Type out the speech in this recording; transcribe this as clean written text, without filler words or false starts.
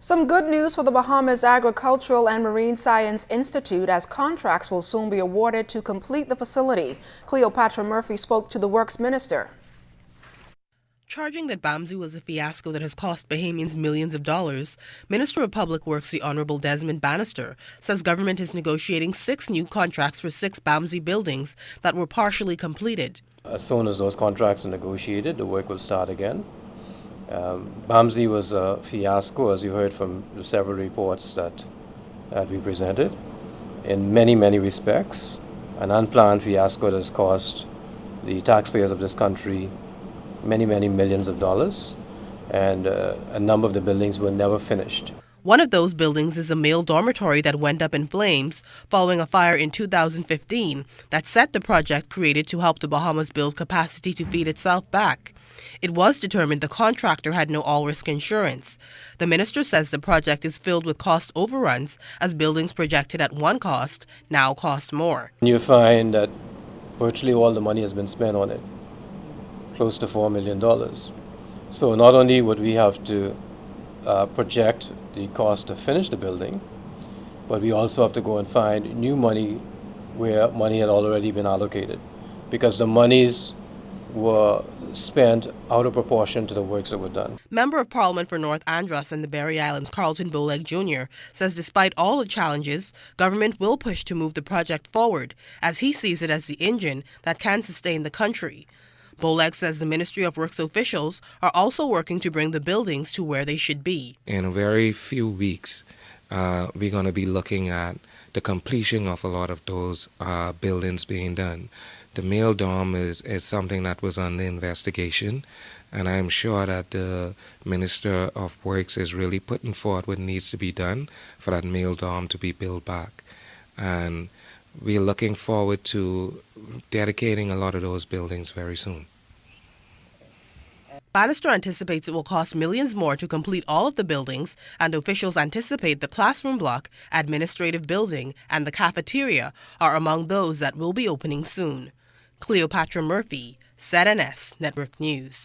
Some good news for the Bahamas Agricultural and Marine Science Institute, as contracts will soon be awarded to complete the facility. Cleopatra Murphy spoke to the Works Minister. Charging that B.A.M.S.I was a fiasco that has cost Bahamians millions of dollars, Minister of Public Works the Honorable Desmond Bannister says government is negotiating 6 new contracts for 6 B.A.M.S.I buildings that were partially completed. As soon as those contracts are negotiated, the work will start again. B.A.M.S.I was a fiasco, as you heard from the several reports that we presented, in many respects. An unplanned fiasco that has cost the taxpayers of this country many millions of dollars, and a number of the buildings were never finished. One of those buildings is a male dormitory that went up in flames following a fire in 2015 that set the project created to help the Bahamas build capacity to feed itself back. It was determined the contractor had no all-risk insurance. The minister says the project is filled with cost overruns as buildings projected at one cost now cost more. You find that virtually all the money has been spent on it, close to $4 million. So not only would we have to project the cost to finish the building, but we also have to go and find new money where money had already been allocated, because the monies were spent out of proportion to the works that were done. Member of Parliament for North Andros and the Berry Islands, Carlton Boleg Jr., says despite all the challenges, government will push to move the project forward, as he sees it as the engine that can sustain the country. Boleg says the Ministry of Works officials are also working to bring the buildings to where they should be. In a very few weeks, we're going to be looking at the completion of a lot of those buildings being done. The male dorm is something that was under investigation, and I'm sure that the Minister of Works is really putting forward what needs to be done for that male dorm to be built back. And we're looking forward to dedicating a lot of those buildings very soon. Bannister anticipates it will cost millions more to complete all of the buildings, and officials anticipate the classroom block, administrative building, and the cafeteria are among those that will be opening soon. Cleopatra Murphy, ZNS Network News.